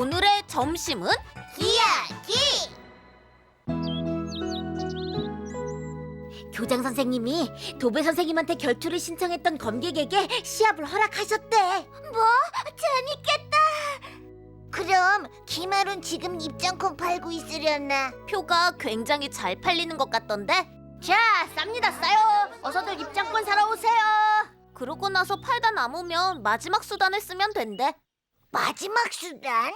오늘의 점심은 이야기! 교장 선생님이 도배 선생님한테 결투를 신청했던 검객에게 시합을 허락하셨대. 뭐? 재밌겠다. 그럼 김하룬 지금 입장권 팔고 있으려나? 표가 굉장히 잘 팔리는 것 같던데? 자, 쌉니다 싸요. 어서들 입장권 사러 오세요. 그러고 나서 팔다 남으면 마지막 수단을 쓰면 된대. 마지막 수단?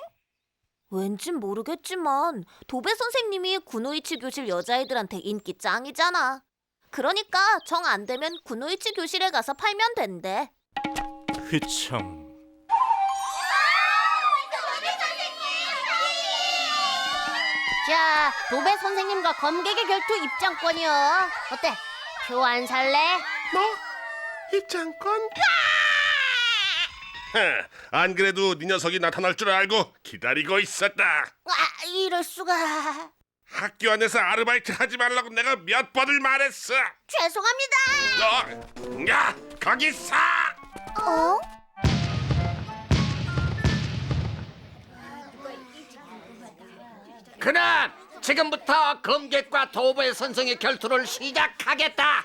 왠진 모르겠지만 도배 선생님이 구노이치 교실 여자애들한테 인기 짱이잖아. 그러니까 정 안 되면 구노이치 교실에 가서 팔면 된대. 휘청. 자, 도배 선생님과 검객의 결투 입장권이요. 어때? 표 안 살래? 뭐? 입장권? 안 그래도 네 녀석이 나타날 줄 알고 기다리고 있었다. 아, 이럴 수가. 학교 안에서 아르바이트 하지 말라고 내가 몇 번을 말했어. 죄송합니다. 야, 거기 서! 어? 그는 지금부터 검객과 도배 선생의 결투를 시작하겠다.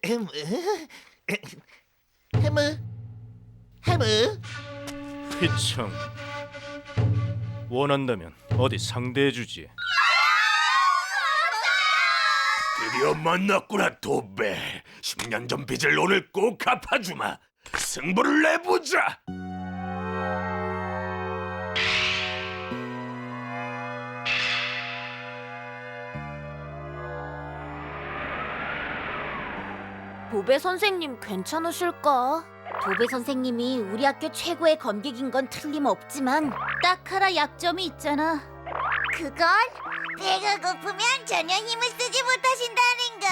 해무 휘청. 원한다면 어디 상대해주지. 드디어 만났구나, 도배. 10년 전 빚을 오늘 꼭 갚아주마. 승부를 내보자. 도배 선생님 괜찮으실까? 도배 선생님이 우리 학교 최고의 검객인 건 틀림없지만 딱 하나 약점이 있잖아. 그건 배가 고프면 전혀 힘을 쓰지 못하신다는 거.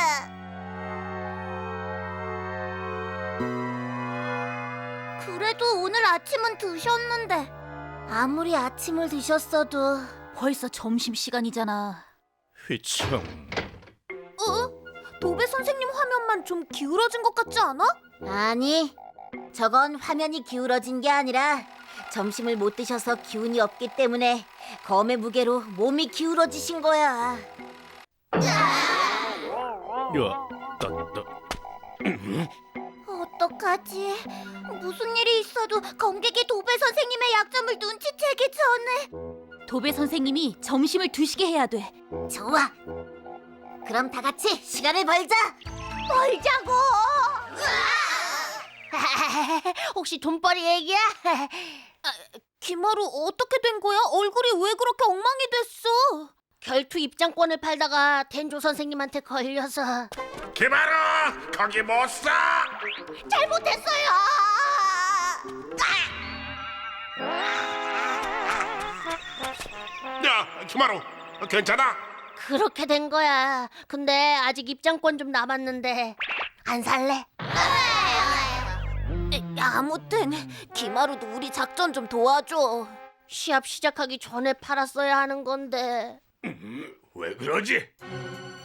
그래도 오늘 아침은 드셨는데. 아무리 아침을 드셨어도 벌써 점심시간이잖아. 휘청. 어? 도배 선생님 화면만 좀 기울어진 것 같지 않아? 아니, 저건 화면이 기울어진 게 아니라 점심을 못 드셔서 기운이 없기 때문에 검의 무게로 몸이 기울어지신 거야. 야, 어떡하지? 무슨 일이 있어도 검객이 도배 선생님의 약점을 눈치채기 전에. 도배 선생님이 점심을 드시게 해야 돼. 좋아. 그럼 다 같이 시간을 벌자. 벌자고. 혹시 돈벌이 얘기야? 김하루 어떻게 된 거야? 얼굴이 왜 그렇게 엉망이 됐어? 결투 입장권을 팔다가 텐조 선생님한테 걸려서. 김하루, 거기 못 서! 잘못했어요. 야, 김하루, 괜찮아? 그렇게 된 거야. 근데 아직 입장권 좀 남았는데 안 살래? 아무튼 김하루도 우리 작전 좀 도와줘. 시합 시작하기 전에 팔았어야 하는 건데. 왜 그러지?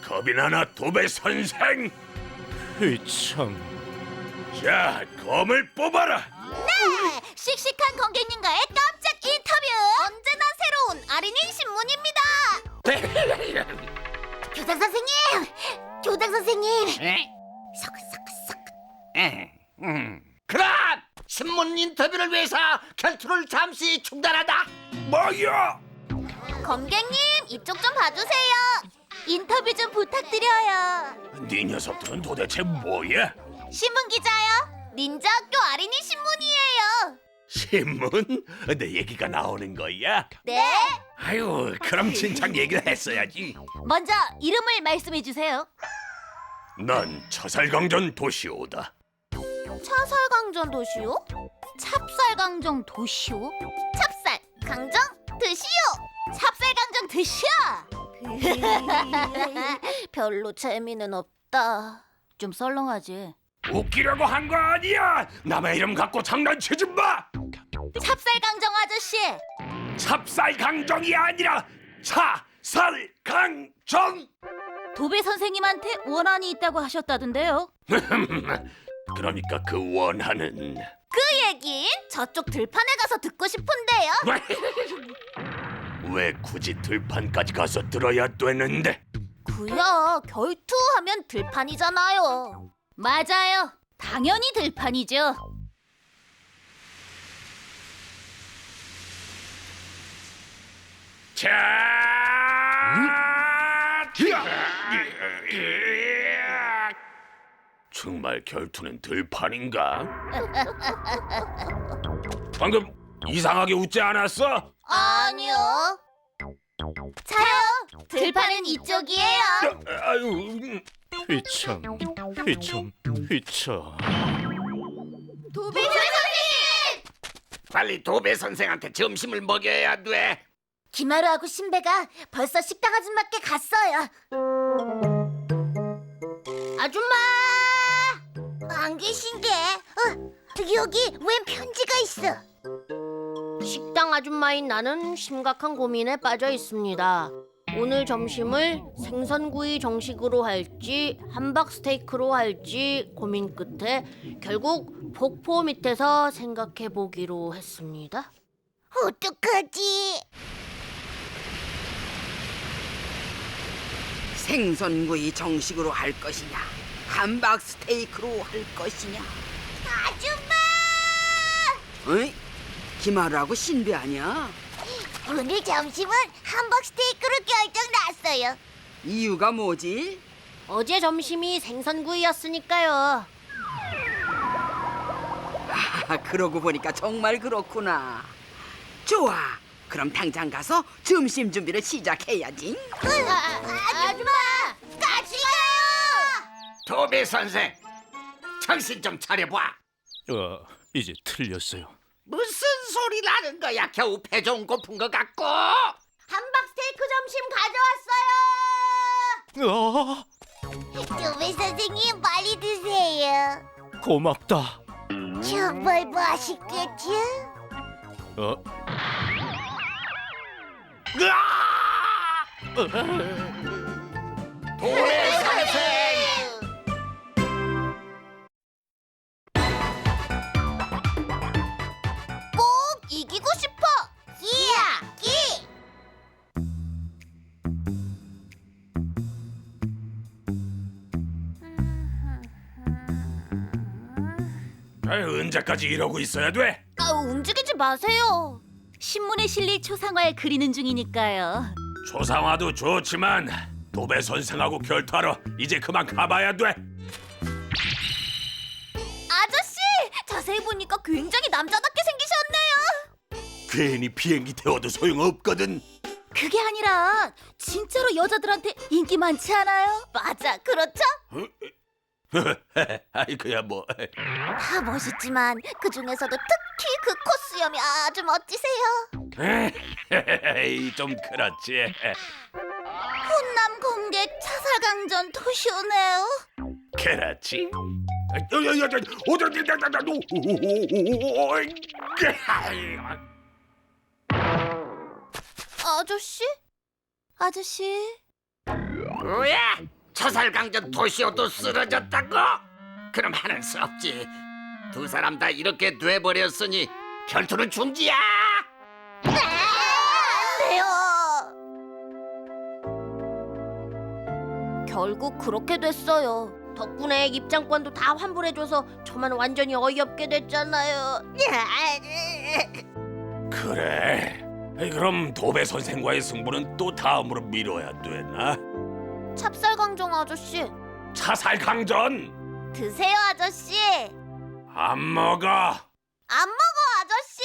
겁이 나나, 도배 선생? 휘청. 자, 검을 뽑아라. 네! 씩씩한 검객님과의 깜짝 인터뷰! 언제나 새로운 아린이 신문입니다! 교장 선생님! 교장 선생님! 에? 서크서크서크. 그럼 신문 인터뷰를 위해서 결투를 잠시 중단한다. 뭐야? 검객님, 이쪽 좀 봐주세요. 인터뷰 좀 부탁드려요. 네 녀석들은 도대체 뭐야? 신문 기자요. 닌자 학교 아린이 신문이에요. 신문? 내 얘기가 나오는 거야? 네? 아유, 그럼 진작 얘기를 했어야지. 먼저 이름을 말씀해 주세요. 난 차살강전 도시오다. 차살강정 도시요? 찹쌀강정 도시요? 찹쌀 강정 드시오. 찹쌀강정 드시오. 별로 재미는 없다. 좀 썰렁하지. 웃기려고 한 거 아니야. 남의 이름 갖고 장난치지 마. 찹쌀강정 아저씨. 찹쌀강정이 아니라 차살강정. 도배 선생님한테 원한이 있다고 하셨다던데요. 그러니까 그 원한은 그 얘긴 저쪽 들판에 가서 듣고 싶은데요. 왜 굳이 들판까지 가서 들어야 되는데? 그야 결투하면 들판이잖아요. 맞아요. 당연히 들판이죠. 자, 정말 결투는 들판인가? 방금 이상하게 웃지 않았어? 아니요. 자요. 들판은 이쪽이에요. 아유, 휘청, 휘청, 휘청. 도배 선생님! 빨리 도배 선생한테 점심을 먹여야 돼. 기마루하고 신배가 벌써 식당 아줌마께 갔어요. 아줌마! 안 계신데? 여기 웬 편지가 있어? 식당 아줌마인 나는 심각한 고민에 빠져 있습니다. 오늘 점심을 생선구이 정식으로 할지 함박 스테이크로 할지 고민 끝에 결국 폭포 밑에서 생각해 보기로 했습니다. 어떡하지? 생선구이 정식으로 할 것이냐, 함박 스테이크로 할 것이냐. 아줌마! 어이? 김하루하고 신비 아니야? 오늘 점심은 함박 스테이크로 결정났어요. 이유가 뭐지? 어제 점심이 생선구이였으니까요. 아, 그러고 보니까 정말 그렇구나. 좋아, 그럼 당장 가서 점심 준비를 시작해야지. 아줌마! 같이 가요! 도배 선생, 정신 좀 차려봐. 이제 틀렸어요. 무슨 소리 나는 거야? 겨우 배 좀 고픈 것 같고. 함박 스테이크 점심 가져왔어요. 도배 선생님 빨리 드세요. 고맙다. 정말 맛있겠죠? 도배 선생. 꼭 이기고 싶어. 이야기! 언제까지 이러고 있어야 돼? 움직이지 마세요. 신문에 실릴 초상화를 그리는 중이니까요. 초상화도 좋지만 도배 선생하고 결투하러 이제 그만 가봐야 돼. 아저씨, 자세히 보니까 굉장히 남자답게 생기셨네요. 괜히 비행기 태워도 소용없거든. 그게 아니라 진짜로 여자들한테 인기 많지 않아요? 맞아, 그렇죠? 아이고야 뭐. 다 멋있지만 그 중에서도 특히 그 코수염이 아주 멋지세요. 좀 그렇지. 훈남 공객 차살강전 토쇼네요. 그렇지. 아저씨? 아저씨? 뭐야? 처살강전 도시오도 쓰러졌다고? 그럼 하는 수 없지. 두 사람 다 이렇게 돼버렸으니 결투는 중지야. 네요. 결국 그렇게 됐어요. 덕분에 입장권도 다 환불해줘서 저만 완전히 어이없게 됐잖아요. 그래. 그럼 도배 선생과의 승부는 또 다음으로 미뤄야 되나? 찹쌀강정 아저씨, 차살강전 드세요 아저씨. 안 먹어. 안 먹어 아저씨.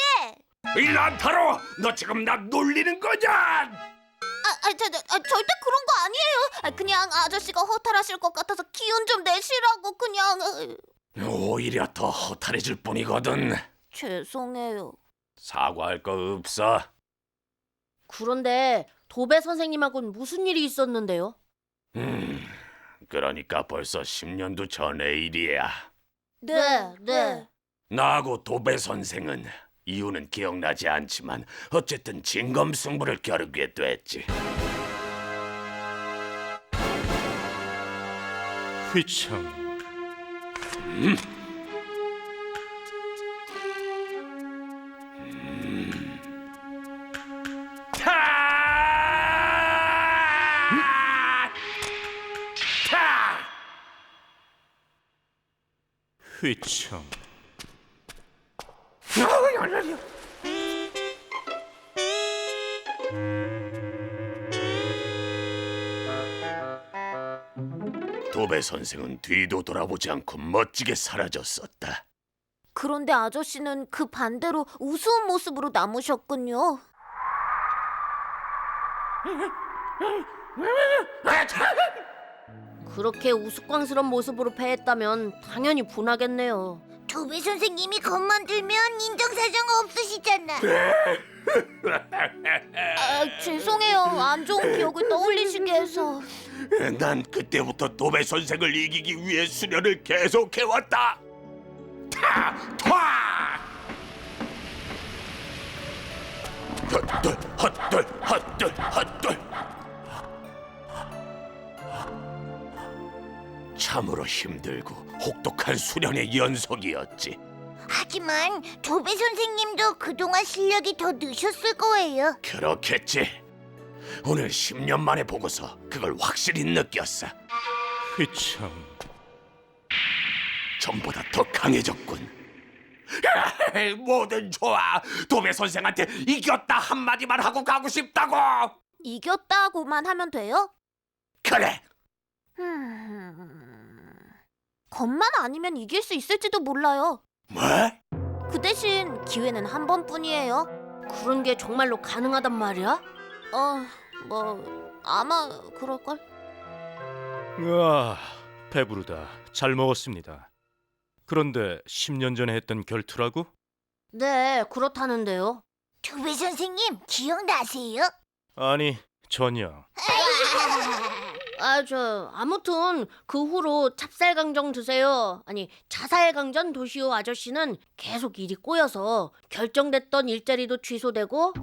이 란타로, 너 지금 나 놀리는 거냐? 절대 그런 거 아니에요. 그냥 아저씨가 허탈하실 것 같아서 기운 좀 내시라고 그냥. 오히려 더 허탈해질 뿐이거든. 죄송해요. 사과할 거 없어. 그런데 도배 선생님하고는 무슨 일이 있었는데요? 그러니까 벌써 10년도 전의 일이야. 네. 나하고 도배 선생은 이유는 기억나지 않지만 어쨌든 진검승부를 겨루게 됐지. 휘청, 휘청. 도배 선생은 뒤도 돌아보지 않고 멋지게 사라졌었다. 그런데 아저씨는 그 반대로 우스운 모습으로 남으셨군요. 그렇게 우스꽝스런 모습으로 패했다면 당연히 분하겠네요. 도배 선생님이 겁만 들면 인정사정 없으시잖아. 아, 죄송해요. 안 좋은 기억을 떠올리시게 해서. 난 그때부터 도배 선생을 이기기 위해 수련을 계속해왔다. 헛들 헛들 헛들 헛들. 참으로 힘들고 혹독한 수련의 연속이었지. 하지만 도배 선생님도 그동안 실력이 더 느셨을 거예요. 그렇겠지. 오늘 10년 만에 보고서 그걸 확실히 느꼈어. 휘청. 전보다 더 강해졌군. 뭐든 좋아. 도배 선생한테 이겼다 한마디만 하고 가고 싶다고. 이겼다고만 하면 돼요? 그래. 겁만 아니면 이길 수 있을지도 몰라요. 뭐? 그 대신 기회는 한 번뿐이에요. 그런 게 정말로 가능하단 말이야? 아마 그럴걸? 아, 배부르다. 잘 먹었습니다. 그런데 10년 전에 했던 결투라고? 네, 그렇다는데요. 도배 선생님 기억나세요? 아니, 전혀. 아무튼 그 후로 찹쌀강정 드세요. 아니, 자살강전 도시오 아저씨는 계속 일이 꼬여서 결정됐던 일자리도 취소되고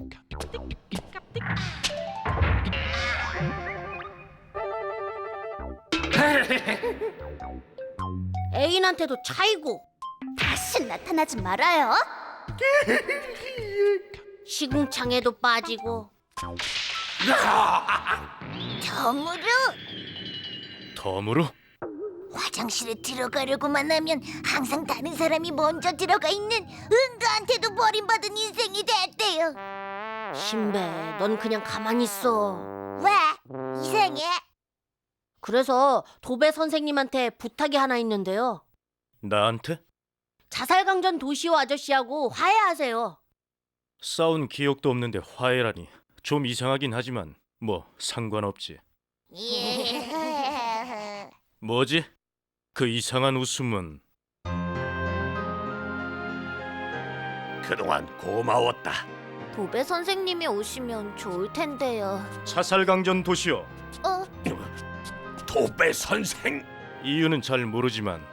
애인한테도 차이고 다시 나타나지 말아요. 시궁창에도 빠지고 덤으로 덤으로? 화장실에 들어가려고만 하면 항상 다른 사람이 먼저 들어가 있는 은가한테도 버림받은 인생이 됐대요. 신배, 넌 그냥 가만히 있어. 왜? 이상해? 그래서 도배 선생님한테 부탁이 하나 있는데요. 나한테? 자살강전 도시오 아저씨하고 화해하세요. 싸운 기억도 없는데 화해라니. 좀 이상하긴 하지만 뭐 상관없지. 뭐지? 그 이상한 웃음은? 그동안 고마웠다. 도배 선생님이 오시면 좋을 텐데요. 자살강전 도시오. 도배 선생. 이유는 잘 모르지만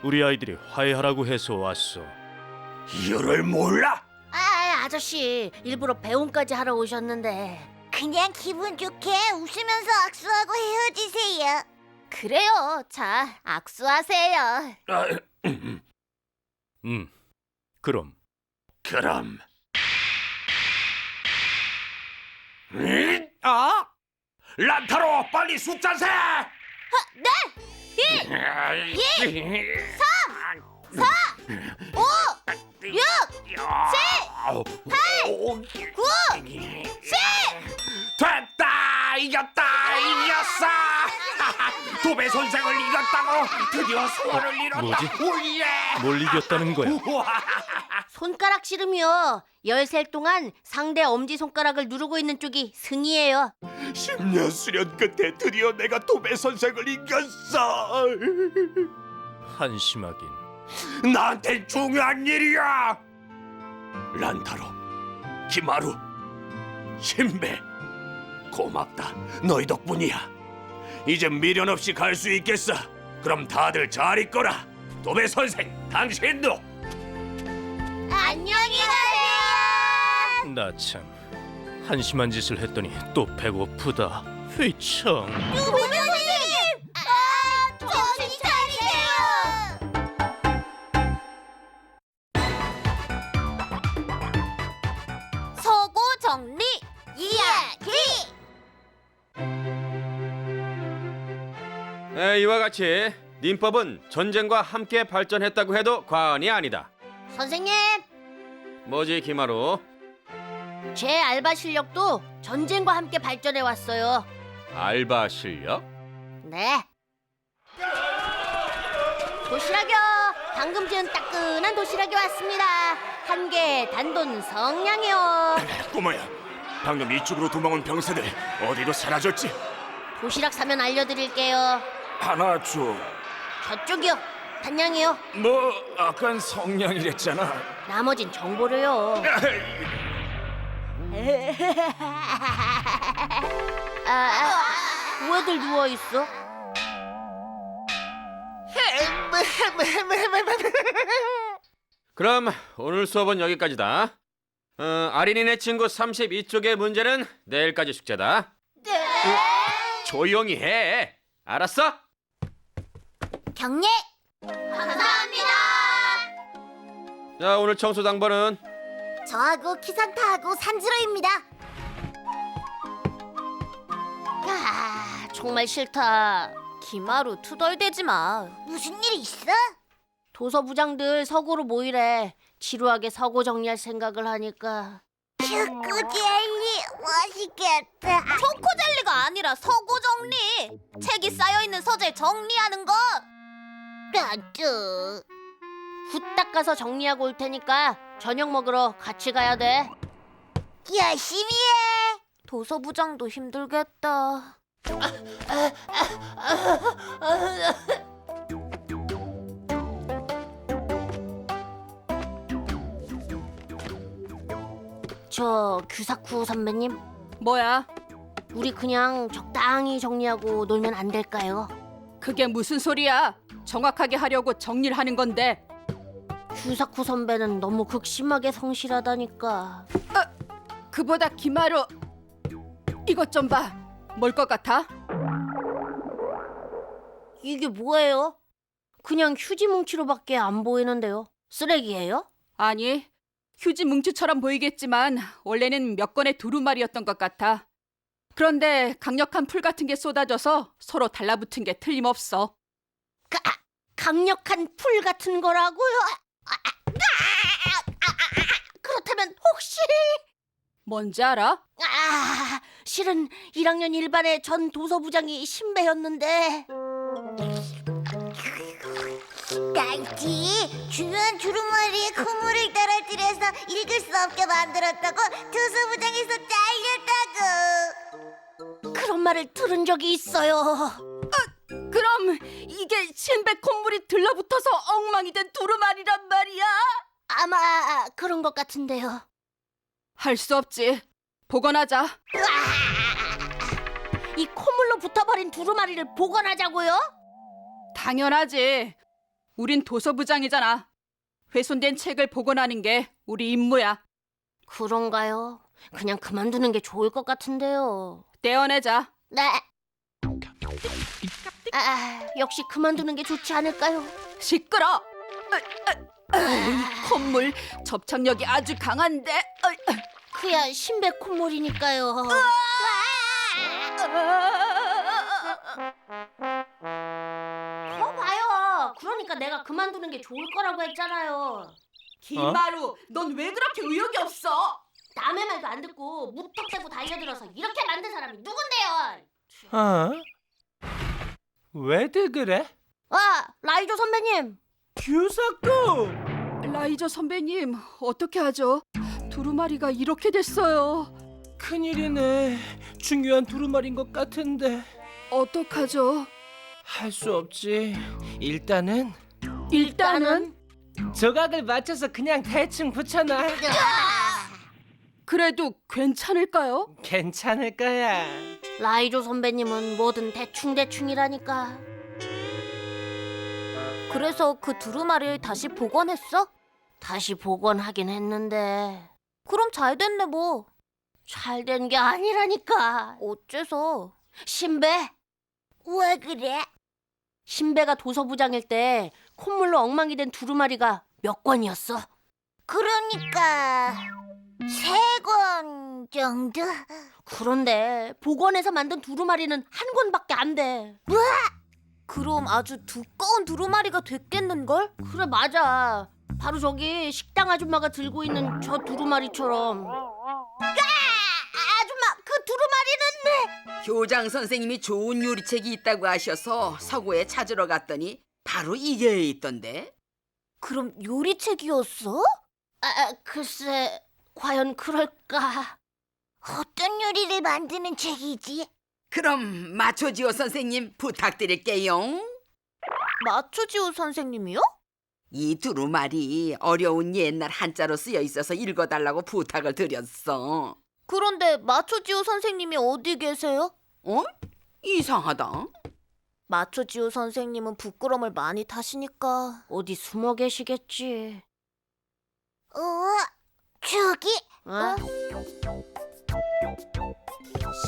우리 아이들이 화해하라고 해서 왔어. 이유를 몰라? 아저씨 일부러 배웅까지 하러 오셨는데 그냥 기분 좋게 웃으면서 악수하고 헤어지세요. 그래요. 자, 악수하세요. 그럼 그럼. 란타로 빨리 숫자 세. 네. 1, 2, 3, 4, 5, 6, 7, 8, 9, 10. 됐다. 이겼다. 이겼어. 도배 선생을 이겼다고. 드디어 소원을 이뤘다. 뭐지? 오예. 뭘 이겼다는 거야? 손가락 씨름이요. 열셀 동안 상대 엄지손가락을 누르고 있는 쪽이 승이에요. 10년 수련 끝에 드디어 내가 도배 선생을 이겼어. 한심하긴. 나한텐 중요한 일이야. 란타로, 기마루, 신배, 고맙다. 너희 덕분이야. 이제 미련 없이 갈 수 있겠어. 그럼 다들 잘 있거라. 도배 선생, 당신도. 안녕히 가세요. 나 참 한심한 짓을 했더니 또 배고프다. 휘청. 도배 선생님! 정신 차리세요. 서고 정리. 이야기. 이와 같이 민법은 전쟁과 함께 발전했다고 해도 과언이 아니다. 선생님, 뭐지 김하루? 제 알바 실력도 전쟁과 함께 발전해 왔어요. 알바 실력? 네. 도시락이요. 방금 지은 따끈한 도시락이 왔습니다. 한 개 단돈 성냥이요. 꼬마야, 방금 이쪽으로 도망온 병사들 어디로 사라졌지? 도시락 사면 알려드릴게요. 하나 줘. 저쪽이요. 단냥이요. 너 아깐 성냥이랬잖아. 나머진 정보를요. 왜들 누워 있어? 그럼 오늘 수업은 여기까지다. 아린이네 친구 32쪽의 문제는 내일까지 숙제다. 조용히 해. 알았어? 경례. 감사합니다. 자, 오늘 청소 당번은 저하고 키산타하고 산지로입니다. 정말 싫다. 김하루 투덜대지 마. 무슨 일 있어? 도서부장들 서고로 모이래. 지루하게 서고 정리할 생각을 하니까. 초코젤리 맛있겠다. 초코젤리가 아니라 서고 정리. 책이 쌓여있는 서재 정리하는 것. 나도. 후딱 가서 정리하고 올 테니까 저녁 먹으러 같이 가야 돼. 열심히 해. 도서부장도 힘들겠다. 저 규사쿠 선배님, 뭐야? 우리 그냥 적당히 정리하고 놀면 안 될까요? 그게 무슨 소리야? 정확하게 하려고 정리를 하는 건데. 규사쿠 선배는 너무 극심하게 성실하다니까. 그보다 김하루, 이것 좀 봐. 뭘 것 같아? 이게 뭐예요? 그냥 휴지 뭉치로밖에 안 보이는데요. 쓰레기예요? 아니, 휴지 뭉치처럼 보이겠지만 원래는 몇 건의 두루마리였던 것 같아. 그런데 강력한 풀 같은 게 쏟아져서 서로 달라붙은 게 틀림없어. 강력한 풀 같은 거라고요? 그렇다면 혹시... 뭔지 알아? 실은 1학년 1반의 전 도서부장이 신배였는데. 날지 중요한 두루마리에 콧물을 떨어뜨려서 읽을 수 없게 만들었다고 도서부장에서 잘렸다고. 그런 말을 들은 적이 있어요. 그럼 이게 신배 콧물이 들러붙어서 엉망이 된 두루마리란 말이야? 아마 그런 것 같은데요. 할 수 없지. 복원하자. 이 콧물로 붙어버린 두루마리를 복원하자고요? 당연하지. 우린 도서부장이잖아. 훼손된 책을 복원하는 게 우리 임무야. 그런가요? 그냥 그만두는 게 좋을 것 같은데요. 떼어내자. 네. 역시 그만두는 게 좋지 않을까요? 시끄러. 이 콧물 접착력이 아주 강한데. 그야 신배 콧물이니까요. 봐요. 그러니까 내가 그만두는 게 좋을 거라고 했잖아요. 김마루, 넌 왜 그렇게 의욕이 없어? 남의 말도 안 듣고 무턱대고 달려들어서 이렇게 만든 사람이 누군데요? 어? 왜들 그래? 라이조 선배님. 규사쿠! 라이저 선배님, 어떻게 하죠? 두루마리가 이렇게 됐어요. 큰일이네. 중요한 두루마리인 것 같은데. 어떡하죠? 할 수 없지. 일단은 조각을 맞춰서 그냥 대충 붙여놔. 그래도 괜찮을까요? 괜찮을 거야. 라이조 선배님은 뭐든 대충이라니까. 그래서 그 두루마리를 다시 복원했어? 다시 복원하긴 했는데 그럼 잘 됐네 뭐. 잘 된 게 아니라니까. 어째서? 신배? 왜 그래? 신배가 도서부장일 때 콧물로 엉망이 된 두루마리가 몇 권이었어? 그러니까 3권 정도? 그런데 복원해서 만든 두루마리는 한 권밖에 안 돼. 그럼 아주 두꺼운 두루마리가 됐겠는걸? 그래 맞아. 바로 저기 식당 아줌마가 들고 있는 저 두루마리처럼. 아줌마, 그 두루마리는 교장 선생님이 좋은 요리책이 있다고 하셔서 서고에 찾으러 갔더니 바로 이게 있던데. 그럼 요리책이었어? 글쎄 과연 그럴까? 어떤 요리를 만드는 책이지? 그럼 마초지오 선생님 부탁드릴게요. 마초지오 선생님이요? 이 두루마리 어려운 옛날 한자로 쓰여 있어서 읽어달라고 부탁을 드렸어. 그런데 마초지오 선생님이 어디 계세요? 어? 이상하다. 마초지오 선생님은 부끄럼을 많이 타시니까. 어디 숨어 계시겠지. 저기 어?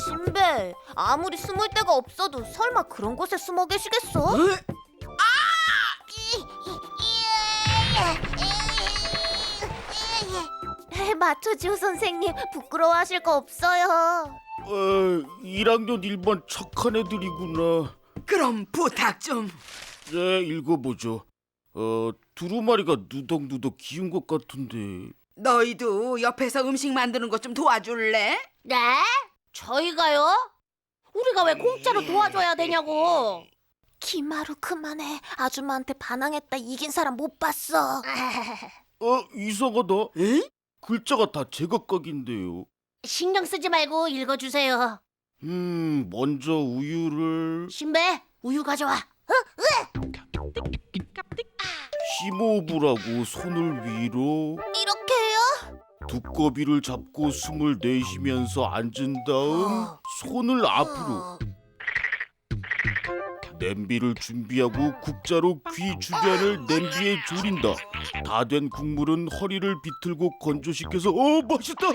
신배, 아무리 숨을 데가 없어도 설마 그런 곳에 숨어 계시겠어? 마초지오 선생님, 부끄러워하실 거 없어요. 1학년 1반 착한 애들이구나. 그럼 부탁 좀. 네, 읽어보죠. 두루마리가 누덕누덕 기운 것 같은데. 너희도 옆에서 음식 만드는 것 좀 도와줄래? 네? 저희가요? 우리가 왜 공짜로 도와줘야 되냐고. 기마루 그만해. 아줌마한테 반항했다 이긴 사람 못 봤어. 이상하다. 에? 글자가 다 제각각인데요. 신경 쓰지 말고 읽어주세요. 먼저 우유를 신배 우유 가져와. 심호흡을 손을 위로, 이렇게 해요? 두꺼비를 잡고 숨을 내쉬면서 앉은 다음 손을 앞으로. 냄비를 준비하고 국자로 귀 주변을 냄비에 졸인다. 다 된 국물은 허리를 비틀고 건조시켜서 맛있다.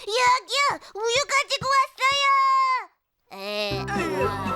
여기요, 우유 가지고 왔어요.